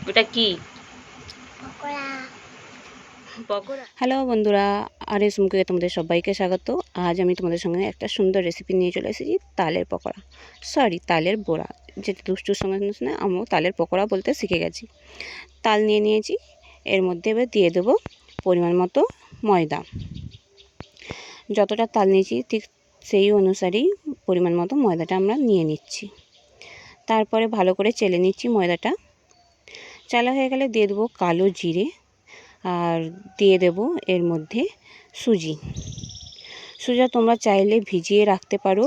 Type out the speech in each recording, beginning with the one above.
ওটা কি পকোড়া? হ্যালো বন্ধুরা, আর এস মুখে তোমাদের সবাইকে স্বাগত। আজ আমি তোমাদের সঙ্গে একটা সুন্দর রেসিপি নিয়ে চলে এসেছি, তালের পকোড়া। তালের বড়া, যেটা দুষ্টুর সঙ্গে সঙ্গে আমিও তালের পকোড়া বলতে শিখে গেছি। তাল নিয়ে নিয়েছি, এর মধ্যে এবার দিয়ে দেবো পরিমাণ মতো ময়দা। যতটা তাল নিয়েছি ঠিক সেই অনুসারেই পরিমাণ মতো ময়দাটা আমরা নিয়ে নিচ্ছি। তারপরে ভালো করে চেলে নিচ্ছি ময়দাটা। চালা হয়ে গেলে দিয়ে দেবো কালো জিরে, আর দিয়ে দেব এর মধ্যে সুজিটা তোমরা চাইলে ভিজিয়ে রাখতে পারো,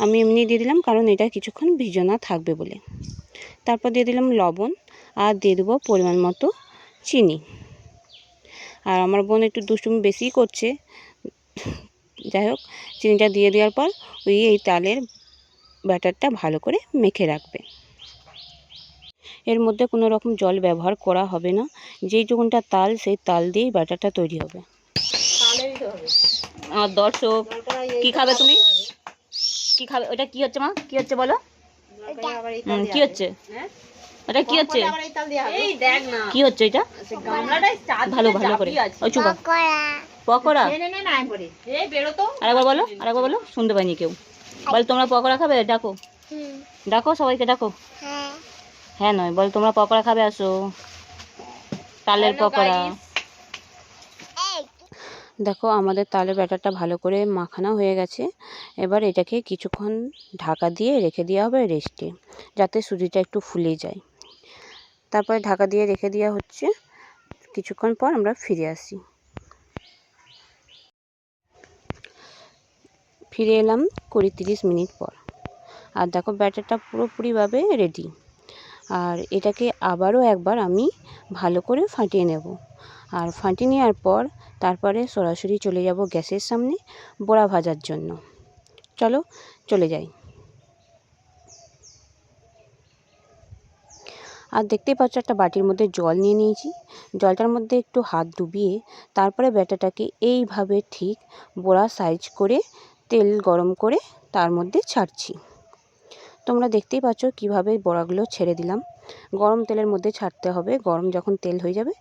আমি এমনি দিয়ে দিলাম কারণ এটা কিছুক্ষণ ভিজানো থাকবে বলে। তারপর দিয়ে দিলাম লবণ, আর দিয়ে দেবো পরিমাণ মতো চিনি। আর আমার বোন একটু দুষ্টুমি বেশিই করছে, যাই হোক চিনিটা দিয়ে দেওয়ার পর এই তালের ব্যাটারটা ভালো করে মেখে রাখবে। এর মধ্যে কোনো রকম জল ব্যবহার করা হবে না, যেইটুকুনটা তাল সেই তাল দিয়েই ব্যাটারটা তৈরি হবে। আর দর্শক, কি খাবে তুমি? কি খাবে? ওটা কি হচ্ছে মা? কি হচ্ছে বলো? কি হচ্ছে ওটা? কি হচ্ছে? কি হচ্ছে এটা? ভালো ভালো করে ওই চুপা পকোড়া। আরেকবার বলো, আরেকবার বলো, শুনতে পাইনি কেউ। বল তোমরা পকোড়া খাবে? ডাকো ডাকো, সবাইকে ডাকো। হ্যাঁ নয়, বল তোমরা পকোড়া খাবে, আসো তালের পকোড়া। দেখো আমাদের তালের ব্যাটারটা ভালো করে মাখানো হয়ে গেছে। এবার এটাকে কিছুক্ষণ ঢাকা দিয়ে রেখে দেওয়া হবে রেস্টে, যাতে সুজিটা একটু ফুলে যায়। তারপরে ঢাকা দিয়ে রেখে দেওয়া হচ্ছে। কিছুক্ষণ পর আমরা ফিরে আসি। ফিরে এলাম 20-30 মিনিট পর। আর দেখো ব্যাটারটা পুরোপুরিভাবে রেডি। আর এটাকে আবারও একবার আমি ভালো করে ফাটিয়ে নেব। আর ফাটিয়ে নেওয়ার পর তারপরে সরাসরি চলে যাব গ্যাসের সামনে বড়া ভাজার জন্য। চলো চলে যাই। আর দেখতেই পাচ্ছ একটা বাটির মধ্যে জল নিয়ে নিয়েছি। জলটার মধ্যে একটু হাত ডুবিয়ে তারপরে ব্যাটারটাকে এইভাবে ঠিক বড়া সাইজ করে তেল গরম করে তার মধ্যে ছাড়ছি। তোমরা দেখতেই পাচ্ছ কিভাবে বড়াগুলো ছেড়ে দিলাম। গরম তেলের মধ্যে ছাড়তে হবে, গরম যখন তেল হয়ে যাবে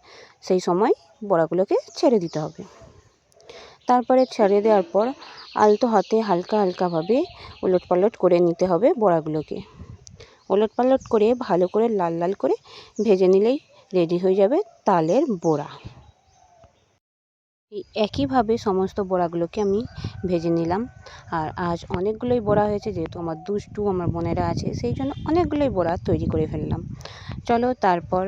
সেই সময় বড়াগুলোকে ছেড়ে দিতে হবে। তারপরে ছেড়ে দেওয়ার পর আলতো হাতে হালকা হালকাভাবে উলটপালট করে নিতে হবে বড়াগুলোকে। উলটপালট করে ভালো করে লাল লাল করে ভেজে নিলেই রেডি হয়ে যাবে তালের বড়া। এই একইভাবে সমস্ত বড়াগুলোকে আমি ভেজে নিলাম। আর আজ অনেকগুলোই বড়া হয়েছে, যেহেতু আমার দুষ্টু আমার বোনেরা আছে সেই জন্য অনেকগুলোই বড়া তৈরি করে ফেললাম। চলো তারপর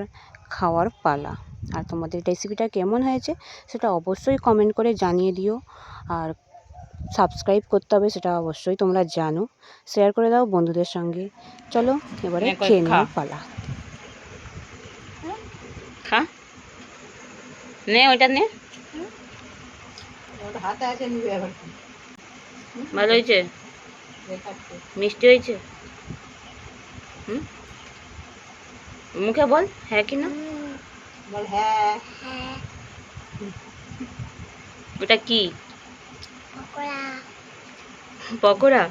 খাওয়ার পালা। আর তোমাদের রেসিপিটা কেমন হয়েছে সেটা অবশ্যই কমেন্ট করে জানিয়ে দিও। আর সাবস্ক্রাইব করতে হবে সেটা অবশ্যই তোমরা জানো। শেয়ার করে দাও বন্ধুদের সঙ্গে। চলো এবারে খেয়ে নেওয়ার পালা। খা নে, ওইটা নে। ভালো হয়েছে? মিষ্টি হয়েছে? মুখে বল হ্যাঁ কি না। বল হ্যাঁ। ওটা কি? পকোড়া।